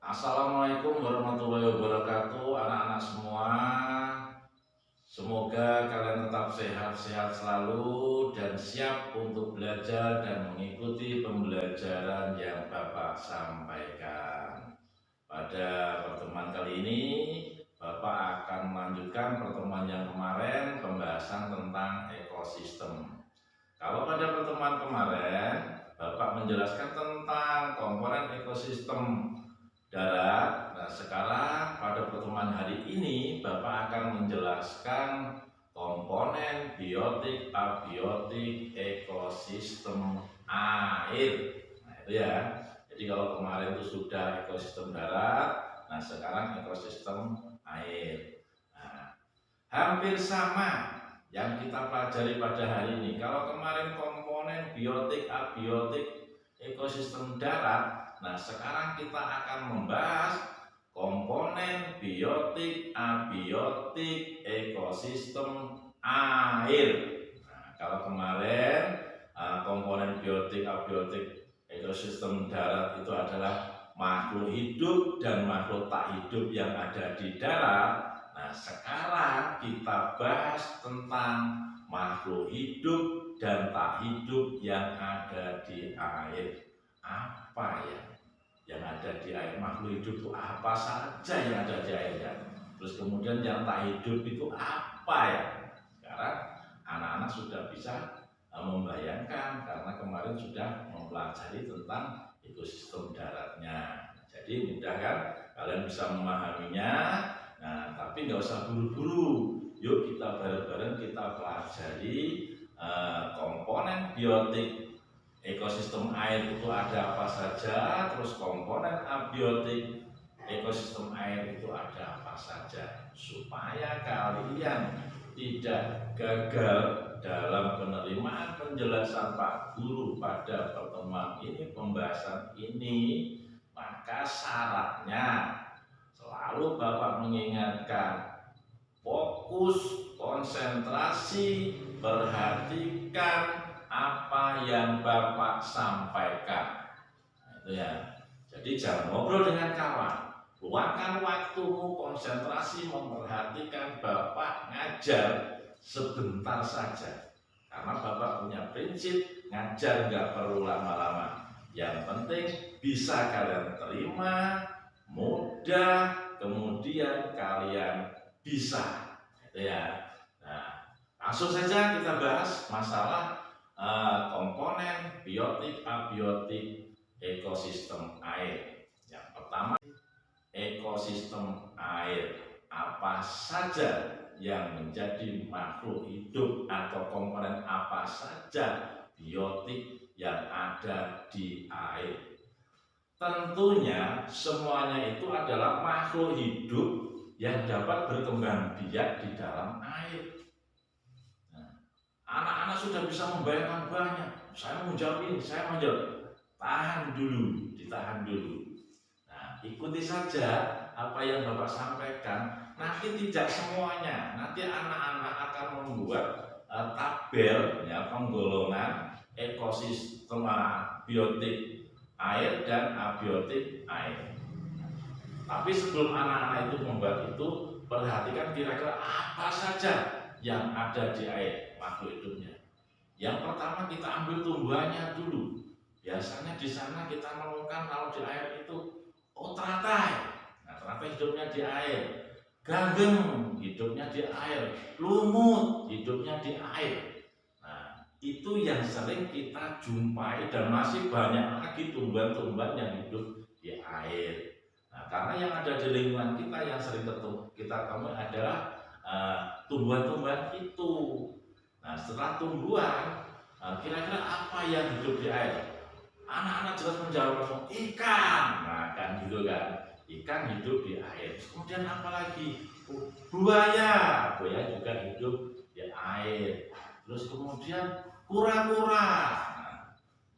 Assalamualaikum warahmatullahi wabarakatuh, anak-anak semua. Semoga kalian tetap sehat-sehat selalu dan siap untuk belajar dan mengikuti pembelajaran yang Bapak sampaikan. Pada pertemuan kali ini, Bapak akan melanjutkan pertemuan yang kemarin, pembahasan tentang ekosistem. Kalau pada pertemuan kemarin, Bapak menjelaskan tentang komponen ekosistem darat. Nah, sekarang pada pertemuan hari ini Bapak akan menjelaskan komponen biotik abiotik ekosistem air. Nah, itu ya. Jadi kalau kemarin itu sudah ekosistem darat, nah sekarang ekosistem air. Nah, hampir sama yang kita pelajari pada hari ini. Kalau kemarin komponen biotik abiotik ekosistem darat, nah, sekarang kita akan membahas komponen biotik abiotik ekosistem air. Nah, kalau kemarin komponen biotik abiotik ekosistem darat itu adalah makhluk hidup dan makhluk tak hidup yang ada di darat. Nah, sekarang kita bahas tentang makhluk hidup dan tak hidup yang ada di air. Apa ya yang ada di air? Makhluk hidup itu apa saja yang ada di air ya? Terus kemudian yang tak hidup itu apa ya? Sekarang anak-anak sudah bisa membayangkan karena kemarin sudah mempelajari tentang ekosistem daratnya. Jadi mudah kan kalian bisa memahaminya. Nah, tapi nggak usah buru-buru. Yuk kita bareng-bareng kita pelajari komponen biotik ekosistem air itu ada apa saja, terus komponen abiotik ekosistem air itu ada apa saja, supaya kalian tidak gagal dalam penerimaan penjelasan Pak Guru pada pertemuan ini, pembahasan ini. Maka syaratnya selalu Bapak mengingatkan, fokus, konsentrasi, perhatikan apa yang Bapak sampaikan. Nah, itu ya. Jadi jangan ngobrol dengan kawan. Luangkan waktumu, konsentrasi memperhatikan Bapak ngajar sebentar saja. Karena Bapak punya prinsip ngajar nggak perlu lama-lama. Yang penting bisa kalian terima, mudah, kemudian kalian bisa. Itu ya. Nah, langsung saja kita bahas masalah komponen biotik abiotik ekosistem air. Yang pertama, ekosistem air. Apa saja yang menjadi makhluk hidup atau komponen apa saja biotik yang ada di air? Tentunya semuanya itu adalah makhluk hidup yang dapat berkembang biak di dalam air. Anak-anak sudah bisa membayangkan banyak. Saya mau jawab ini, saya mau jawab. Tahan dulu, ditahan dulu. Nah, ikuti saja apa yang Bapak sampaikan. Nanti tidak semuanya. Nanti anak-anak akan membuat tabel ya, penggolongan ekosistem biotik air dan abiotik air. Tapi sebelum anak-anak itu membuat itu, perhatikan kira-kira apa saja yang ada di air makhluk hidupnya. Yang pertama kita ambil tumbuhannya dulu. Biasanya di sana kita menemukan kalau di air itu teratai. Nah, teratai hidupnya di air. Ganggeng hidupnya di air. Lumut hidupnya di air. Nah, itu yang sering kita jumpai dan masih banyak lagi tumbuhan-tumbuhan yang hidup di air. Nah, karena yang ada di lingkungan kita yang sering kita temui adalah tumbuhan-tumbuhan itu. Nah, setelah tumbuhan, kira-kira apa yang hidup di air? Anak-anak jelas menjawab langsung, ikan. Nah, kan gitu kan, ikan hidup di air. Kemudian apa lagi? Buaya, buaya juga hidup di air. Terus kemudian kura-kura. Nah,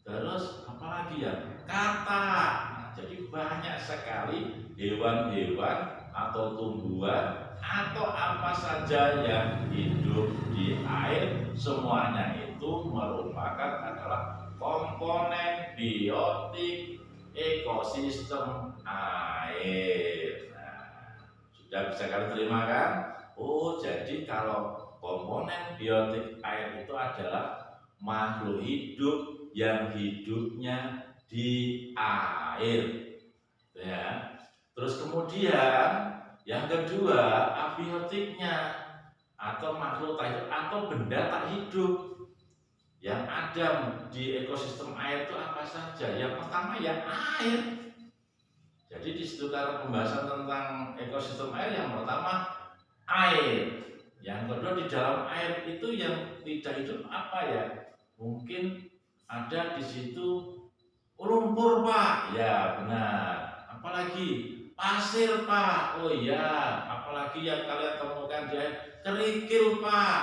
terus apa lagi ya? Katak. Nah, jadi banyak sekali hewan-hewan atau tumbuhan atau apa saja yang hidup di air, semuanya itu merupakan adalah komponen biotik ekosistem air. air. Nah, sudah bisa kalian terima kan? Oh, jadi kalau komponen biotik air itu adalah makhluk hidup yang hidupnya di air, ya. Terus kemudian yang kedua, abiotiknya atau makhluk tak hidup atau benda tak hidup yang ada di ekosistem air itu apa saja? Yang pertama ya air. Jadi di situ karena pembahasan tentang ekosistem air, yang pertama air. Yang kedua di dalam air itu yang tidak hidup apa ya? Mungkin ada di situ lumpur, Pak. Ya benar. Apalagi pasir, Pak. Oh iya. Apalagi yang kalian temukan di air, kerikil, Pak.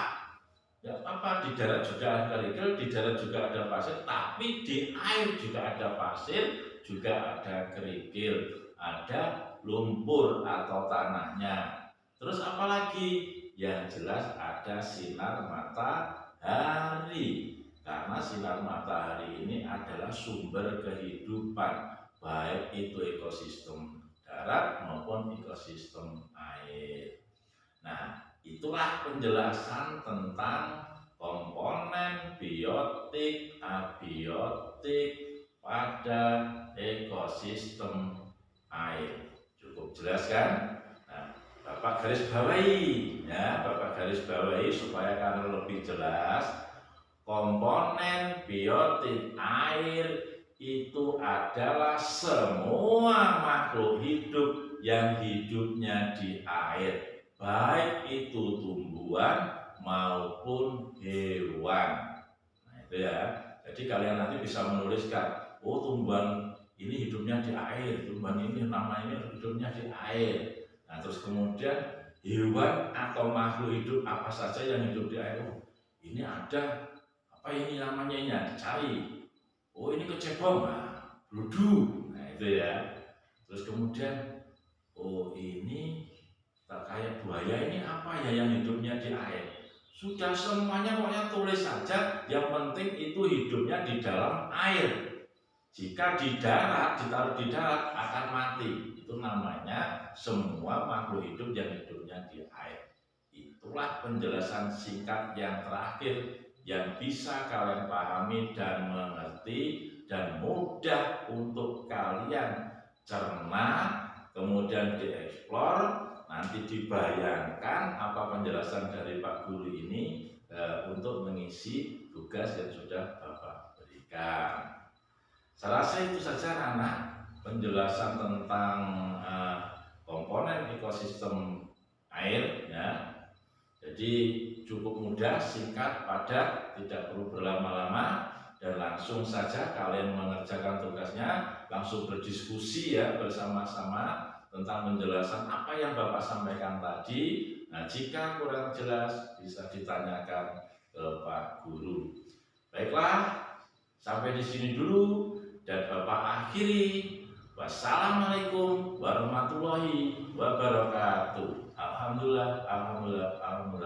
Ya apa, di darat juga ada kerikil, di darat juga ada pasir, tapi di air juga ada pasir, juga ada kerikil, ada lumpur atau tanahnya. Terus apalagi? Yang jelas ada sinar matahari. Karena sinar matahari ini adalah sumber kehidupan, baik itu ekosistem darat maupun ekosistem air. Nah, itulah penjelasan tentang komponen biotik, abiotik pada ekosistem air. Cukup jelas kan? Nah, Bapak garis bawahi, ya, Bapak garis bawahi supaya kalian lebih jelas. Komponen biotik air itu adalah semua makhluk hidup yang hidupnya di air, baik itu tumbuhan maupun hewan. Nah, itu ya. Jadi kalian nanti bisa menuliskan, oh tumbuhan ini hidupnya di air, tumbuhan ini namanya hidupnya di air. Nah, terus kemudian hewan atau makhluk hidup apa saja yang hidup di air. Oh, ini ada apa ini namanya, ini dicari. Oh, ini kecebong, bludu. Nah, itu ya. Terus kemudian oh, ini tak kayak buaya, ini apa ya yang hidupnya di air. Sudah semuanya pokoknya tulis saja, yang penting itu hidupnya di dalam air. Jika di darat, ditaruh di darat akan mati. Itu namanya semua makhluk hidup yang hidupnya di air. Itulah penjelasan singkat yang terakhir yang bisa kalian pahami dan mengerti dan mudah untuk kalian cerna, kemudian dieksplor, nanti dibayangkan apa penjelasan dari Pak Guru ini untuk mengisi tugas yang sudah Bapak berikan. Saya rasa itu saja anak penjelasan tentang komponen ekosistem air, ya. Jadi cukup mudah, singkat, padat, tidak perlu berlama-lama, dan langsung saja kalian mengerjakan tugasnya, langsung berdiskusi ya bersama-sama tentang penjelasan apa yang Bapak sampaikan tadi. Nah, jika kurang jelas bisa ditanyakan ke Pak Guru. Baiklah, sampai di sini dulu. Dan Bapak akhiri, wassalamualaikum warahmatullahi wabarakatuh. Alhamdulillah, alhamdulillah, alhamdulillah.